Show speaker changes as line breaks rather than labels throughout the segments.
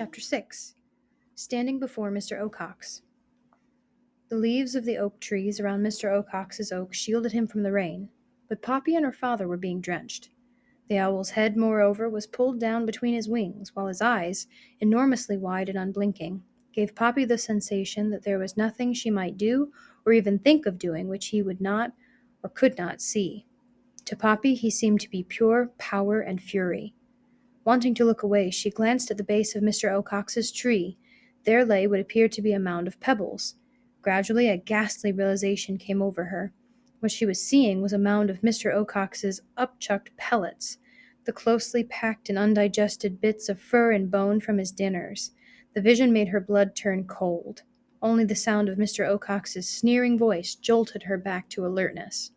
Chapter 6. Standing before Mr. Ocox. The leaves of the oak trees around Mr. Ocox's oak shielded him from the rain, but Poppy and her father were being drenched. The owl's head, moreover, was pulled down between his wings, while his eyes, enormously wide and unblinking, gave Poppy the sensation that there was nothing she might do or even think of doing which he would not or could not see. To Poppy he seemed to be pure power and fury. Wanting to look away, she glanced at the base of Mr. Ocox's tree. There lay what appeared to be a mound of pebbles. Gradually, a ghastly realization came over her. What she was seeing was a mound of Mr. Ocox's upchucked pellets, the closely packed and undigested bits of fur and bone from his dinners. The vision made her blood turn cold. Only the sound of Mr. Ocox's sneering voice jolted her back to alertness.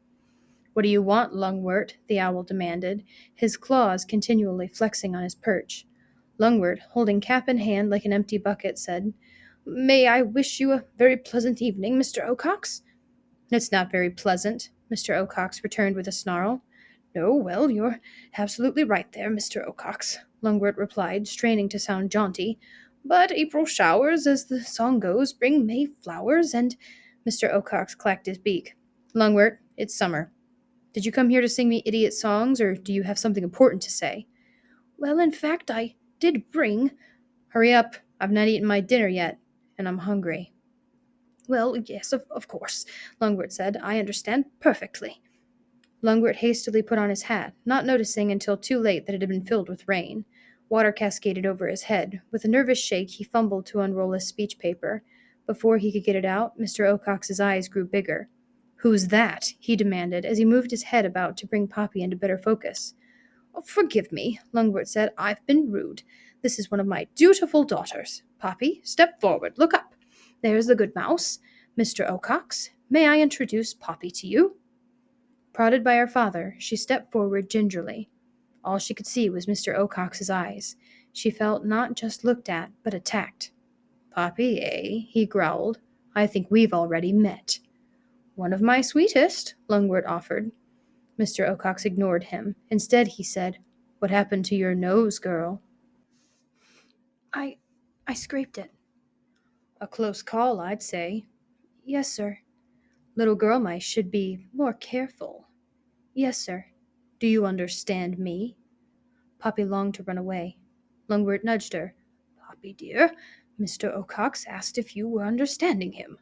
"What do you want, Lungwort?" the owl demanded, his claws continually flexing on his perch. Lungwort, holding cap in hand like an empty bucket, said, "May I wish you a very pleasant evening, Mr. Ocox?" "It's not very pleasant," Mr. Ocox returned with a snarl. "No, well, you're absolutely right there, Mr. Ocox," Lungwort replied, straining to sound jaunty. "But April showers, as the song goes, bring May flowers, and—" Mr. Ocox clacked his beak. "Lungwort, it's summer. Did you come here to sing me idiot songs, or do you have something important to say?" "Well, in fact, I did bring—" "Hurry up. I've not eaten my dinner yet, and I'm hungry."
"Well, yes, of course," Lungwort said. "I understand perfectly."
Lungwort hastily put on his hat, not noticing until too late that it had been filled with rain. Water cascaded over his head. With a nervous shake, he fumbled to unroll his speech paper. Before he could get it out, Mr. Ocox's eyes grew bigger. "Who's that?" he demanded, as he moved his head about to bring Poppy into better focus.
"Oh, forgive me," Lungwort said. "I've been rude. This is one of my dutiful daughters. Poppy, step forward. Look up. There's the good mouse. Mr. Ocox, may I introduce Poppy to you?"
Prodded by her father, she stepped forward gingerly. All she could see was Mr. Ocox's eyes. She felt not just looked at, but attacked. "Poppy, eh?" he growled. "I think we've already met." "One of my sweetest," Lungwort offered. Mr. Ocox ignored him. Instead, he said, "What happened to your nose, girl?"
I scraped it."
"A close call, I'd say."
"Yes, sir."
"Little girl mice should be more careful."
"Yes, sir."
"Do you understand me?" Poppy longed to run away. Lungwort nudged her.
"Poppy, dear, Mr. Ocox asked if you were understanding him."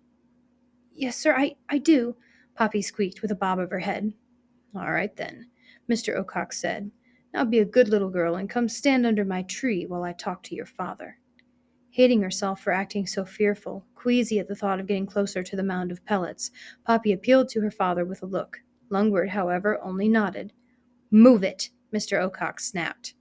"Yes, sir, I do,"
Poppy squeaked with a bob of her head. "All right, then," Mr. Ocox said. "Now be a good little girl and come stand under my tree while I talk to your father." Hating herself for acting so fearful, queasy at the thought of getting closer to the mound of pellets, Poppy appealed to her father with a look. Lungwort, however, only nodded. "Move it!" Mr. Ocox snapped.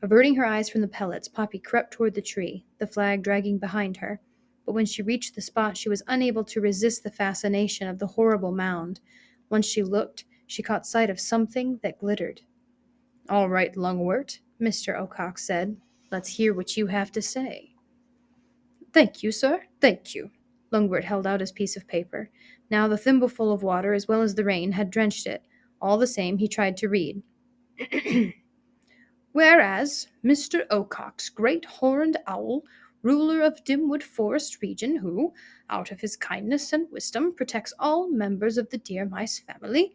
Averting her eyes from the pellets, Poppy crept toward the tree, the flag dragging behind her. But when she reached the spot, she was unable to resist the fascination of the horrible mound. Once she looked, she caught sight of something that glittered. "All right, Lungwort," Mr. Ocox said. "Let's hear what you have to say."
"Thank you, sir, thank you."
Lungwort held out his piece of paper. Now the thimbleful of water, as well as the rain, had drenched it. All the same, he tried to read.
"Whereas Mr. Ocox, great horned owl, ruler of Dimwood Forest region, who, out of his kindness and wisdom, protects all members of the deer mice family,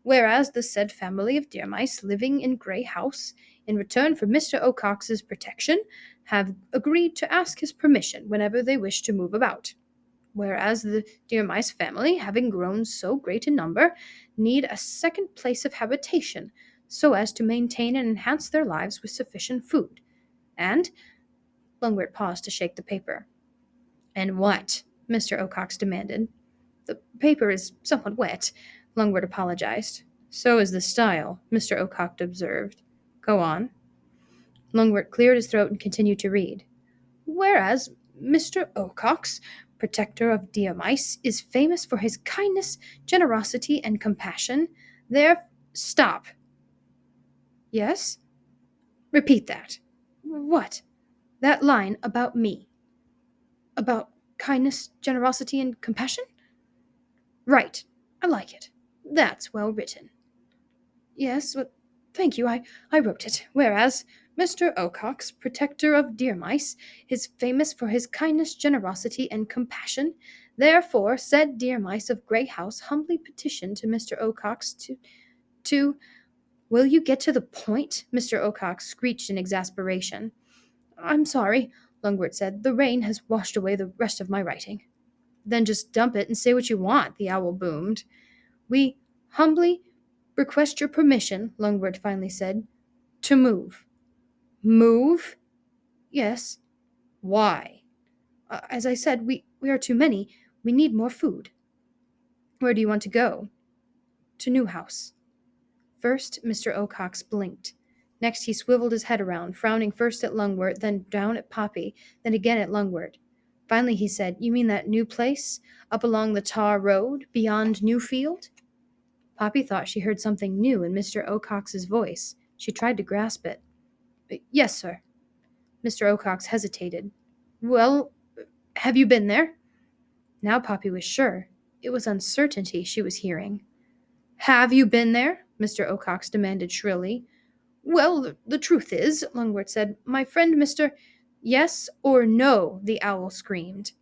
whereas the said family of deer mice living in Grey House, in return for Mr. Ocox's protection, have agreed to ask his permission whenever they wish to move about. Whereas the deer mice family, having grown so great in number, need a second place of habitation, so as to maintain and enhance their lives with sufficient food. And—" Lungwort paused to shake the paper.
"And what?" Mr. Ocox demanded.
"The paper is somewhat wet,"
Lungwort apologized. "So is the style," Mr. Ocox observed. "Go on." Lungwort cleared his throat and continued to read.
"Whereas Mr. Ocox, protector of deer mice, is famous for his kindness, generosity, and compassion, there—"
"Stop!"
"Yes?"
"Repeat that."
"What?"
"That line about me."
"About kindness, generosity, and compassion?"
"Right.
"I like it. That's well written." "Yes, well, thank you. I wrote it. Whereas Mr. Ocox, protector of deer mice, is famous for his kindness, generosity, and compassion. Therefore, said deer mice of Grey House humbly petition to Mr. Ocox to. Will you get to the point? Mr. Ocox screeched in exasperation. I'm sorry, Lungwort said. The rain has washed away the rest of my writing. Then just dump it and say what you want, the owl boomed. We humbly request your permission, Lungwort finally said, to move. Move? Yes. Why? As I said, we are too many. We need more food. Where do you want to go? To Newhouse. First, Mr. Ocox blinked. Next, he swiveled his head around, frowning first at Lungwort, then down at Poppy, then again at Lungwort. Finally, he said, You mean that new place? Up along the tar road, beyond Newfield? Poppy thought she heard something new in Mr. Ocox's voice. She tried to grasp it. Yes, sir. Mr. Ocox hesitated. Well, have you been there? Now Poppy was sure. It was uncertainty she was hearing. Have you been there? Mr. Ocox demanded shrilly. Well, the truth is, Lungwort said, my friend Mr. Yes or no? The owl screamed.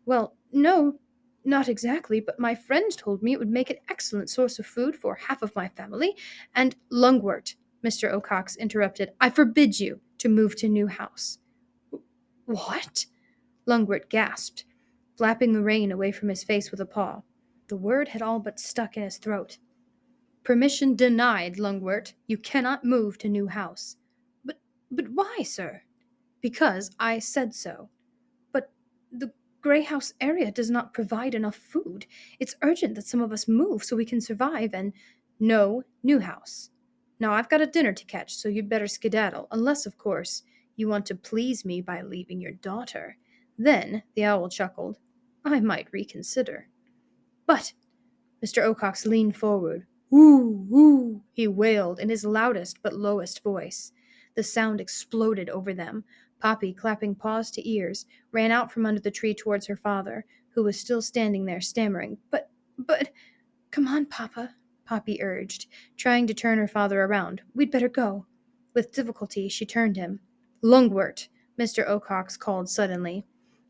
Well, no, not exactly, but my friend told me it would make an excellent source of food for half of my family, and Lungwort, Mr. Ocox interrupted, I forbid you to move to Newhouse. What? Lungwort gasped, flapping the rain away from his face with a paw. The word had all but stuck in his throat. Permission denied, Lungwort. You cannot move to Newhouse. But why, sir? Because I said so. But the Grey House area does not provide enough food. It's urgent that some of us move so we can survive, and no Newhouse. Now I've got a dinner to catch, so you'd better skedaddle, unless, of course, you want to please me by leaving your daughter. Then, the owl chuckled, I might reconsider. But Mr. Ocox leaned forward. Woo, woo, he wailed in his loudest but lowest voice. The sound exploded over them. Poppy, clapping paws to ears, ran out from under the tree towards her father, who was still standing there stammering. But, come on, Papa, Poppy urged, trying to turn her father around. We'd better go. With difficulty, she turned him. Lungwort, Mr. Ocox called suddenly.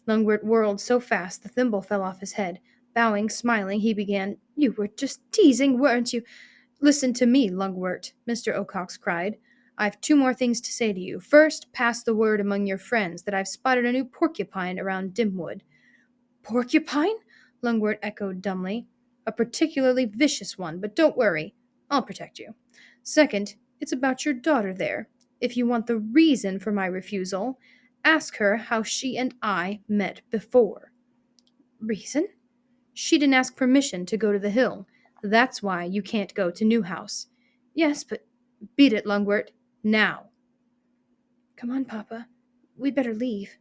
Lungwort whirled so fast the thimble fell off his head. Bowing, smiling, he began, You were just teasing, weren't you? Listen to me, Lungwort, Mr. Ocox cried. I've two more things to say to you. First, pass the word among your friends that I've spotted a new porcupine around Dimwood. Porcupine? Lungwort echoed dumbly. A particularly vicious one, but don't worry. I'll protect you. Second, it's about your daughter there. If you want the reason for my refusal, ask her how she and I met before. Reason? She didn't ask permission to go to the hill. That's why you can't go to Newhouse. Yes, but beat it, Lungwort. Now. Come on, Papa. We'd better leave.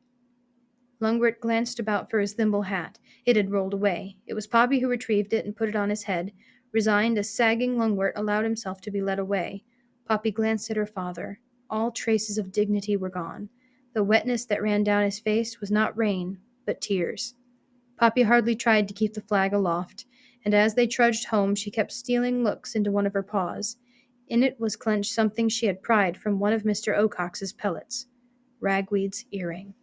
Lungwort glanced about for his thimble hat. It had rolled away. It was Poppy who retrieved it and put it on his head. Resigned as sagging Lungwort allowed himself to be led away. Poppy glanced at her father. All traces of dignity were gone. The wetness that ran down his face was not rain, but tears. Poppy hardly tried to keep the flag aloft, and as they trudged home she kept stealing looks into one of her paws. In it was clenched something she had pried from one of Mr. Ocox's pellets. Ragweed's earring.